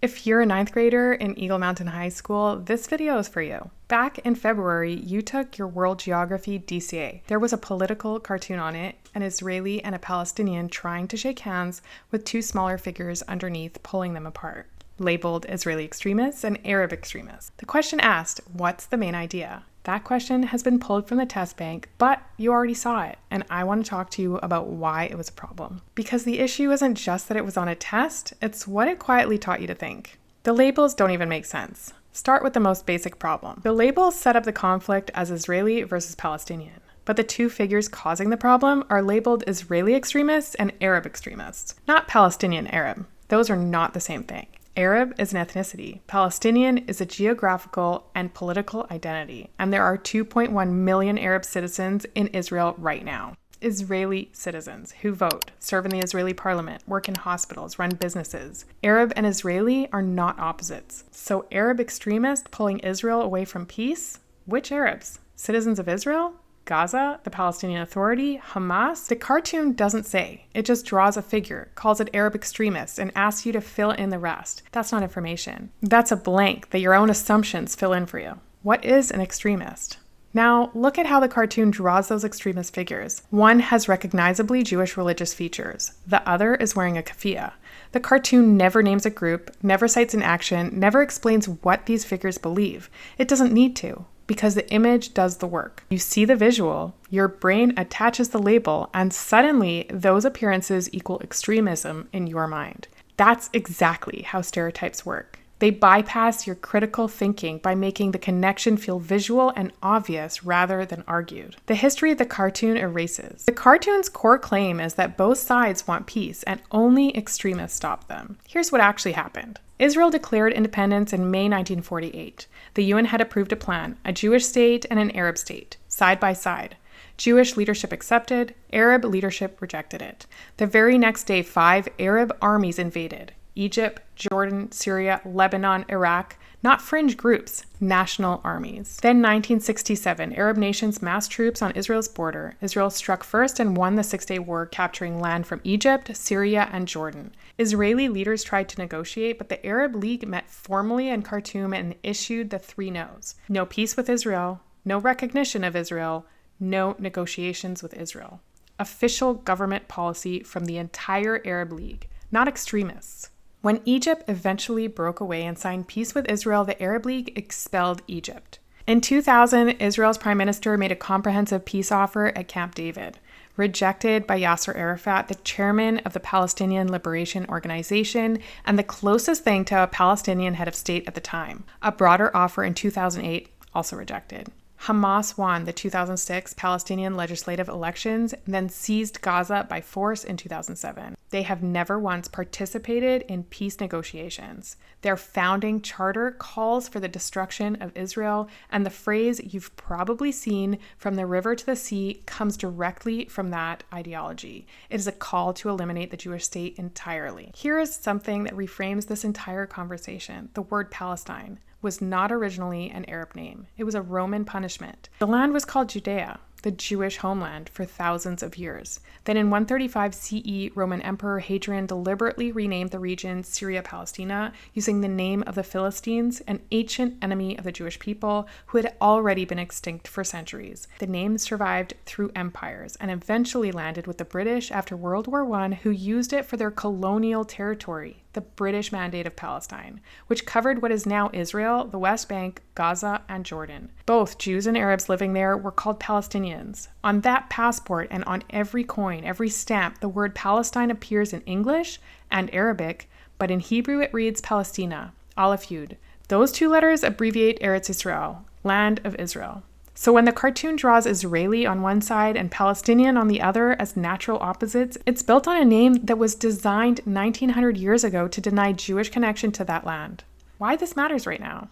If you're a ninth grader in Eagle Mountain High School, this video is for you. Back in February, you took your World Geography DCA. There was a political cartoon on it, an Israeli and a Palestinian trying to shake hands with two smaller figures underneath pulling them apart, labeled Israeli extremists and Arab extremists. The question asked, what's the main idea? That question has been pulled from the test bank, but you already saw it, and I want to talk to you about why it was a problem. Because the issue isn't just that it was on a test, it's what it quietly taught you to think. The labels don't even make sense. Start with the most basic problem. The labels set up the conflict as Israeli versus Palestinian, but the two figures causing the problem are labeled Israeli extremists and Arab extremists, not Palestinian Arab. Those are not the same thing. Arab is an ethnicity. Palestinian is a geographical and political identity. And there are 2.1 million Arab citizens in Israel right now. Israeli citizens who vote, serve in the Israeli parliament, work in hospitals, run businesses. Arab and Israeli are not opposites. So Arab extremists pulling Israel away from peace? Which Arabs? Citizens of Israel? Gaza, the Palestinian Authority, Hamas? The cartoon doesn't say. It just draws a figure, calls it Arab extremists, and asks you to fill in the rest. That's not information. That's a blank that your own assumptions fill in for you. What is an extremist? Now, look at how the cartoon draws those extremist figures. One has recognizably Jewish religious features. The other is wearing a keffiyeh. The cartoon never names a group, never cites an action, never explains what these figures believe. It doesn't need to, because the image does the work. You see the visual, your brain attaches the label, and suddenly those appearances equal extremism in your mind. That's exactly how stereotypes work. They bypass your critical thinking by making the connection feel visual and obvious rather than argued. The history of the cartoon erases. The cartoon's core claim is that both sides want peace and only extremists stop them. Here's what actually happened. Israel declared independence in May 1948. The UN had approved a plan, a Jewish state and an Arab state, side by side. Jewish leadership accepted, Arab leadership rejected it. The very next day, 5 Arab armies invaded. Egypt, Jordan, Syria, Lebanon, Iraq, not fringe groups, national armies. Then 1967, Arab nations massed troops on Israel's border. Israel struck first and won the Six-Day War, capturing land from Egypt, Syria, and Jordan. Israeli leaders tried to negotiate, but the Arab League met formally in Khartoum and issued the 3 no's. No peace with Israel, no recognition of Israel, no negotiations with Israel. Official government policy from the entire Arab League, not extremists. When Egypt eventually broke away and signed peace with Israel, the Arab League expelled Egypt. In 2000, Israel's prime minister made a comprehensive peace offer at Camp David, rejected by Yasser Arafat, the chairman of the Palestinian Liberation Organization and the closest thing to a Palestinian head of state at the time. A broader offer in 2008, also rejected. Hamas won the 2006 Palestinian legislative elections and then seized Gaza by force in 2007. They have never once participated in peace negotiations. Their founding charter calls for the destruction of Israel, and the phrase you've probably seen, from the river to the sea, comes directly from that ideology. It is a call to eliminate the Jewish state entirely. Here is something that reframes this entire conversation. The word Palestine was not originally an Arab name. It was a Roman punishment. The land was called Judea, the Jewish homeland, for thousands of years. Then in 135 CE, Roman Emperor Hadrian deliberately renamed the region Syria Palestina, using the name of the Philistines, an ancient enemy of the Jewish people who had already been extinct for centuries. The name survived through empires and eventually landed with the British after World War I, who used it for their colonial territory, the British Mandate of Palestine, which covered what is now Israel, the West Bank, Gaza, and Jordan. Both Jews and Arabs living there were called Palestinians. On that passport and on every coin, every stamp, the word Palestine appears in English and Arabic, but in Hebrew it reads Palestina, Aleph Yud. Those 2 letters abbreviate Eretz Israel, land of Israel. So when the cartoon draws Israeli on one side and Palestinian on the other as natural opposites, it's built on a name that was designed 1900 years ago to deny Jewish connection to that land. Why this matters right now?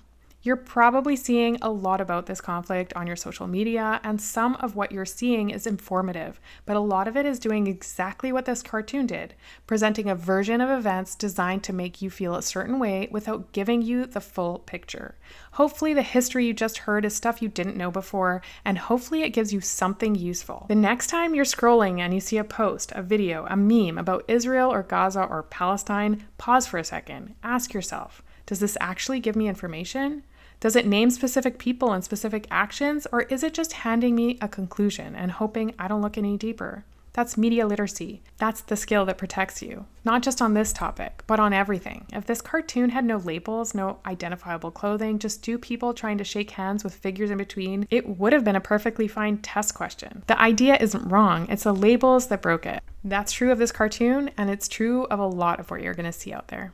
You're probably seeing a lot about this conflict on your social media, and some of what you're seeing is informative, but a lot of it is doing exactly what this cartoon did, presenting a version of events designed to make you feel a certain way without giving you the full picture. Hopefully the history you just heard is stuff you didn't know before, and hopefully it gives you something useful. The next time you're scrolling and you see a post, a video, a meme about Israel or Gaza or Palestine, pause for a second. Ask yourself, does this actually give me information? Does it name specific people and specific actions, or is it just handing me a conclusion and hoping I don't look any deeper? That's media literacy. That's the skill that protects you. Not just on this topic, but on everything. If this cartoon had no labels, no identifiable clothing, just two people trying to shake hands with figures in between, it would have been a perfectly fine test question. The idea isn't wrong, it's the labels that broke it. That's true of this cartoon, and it's true of a lot of what you're going to see out there.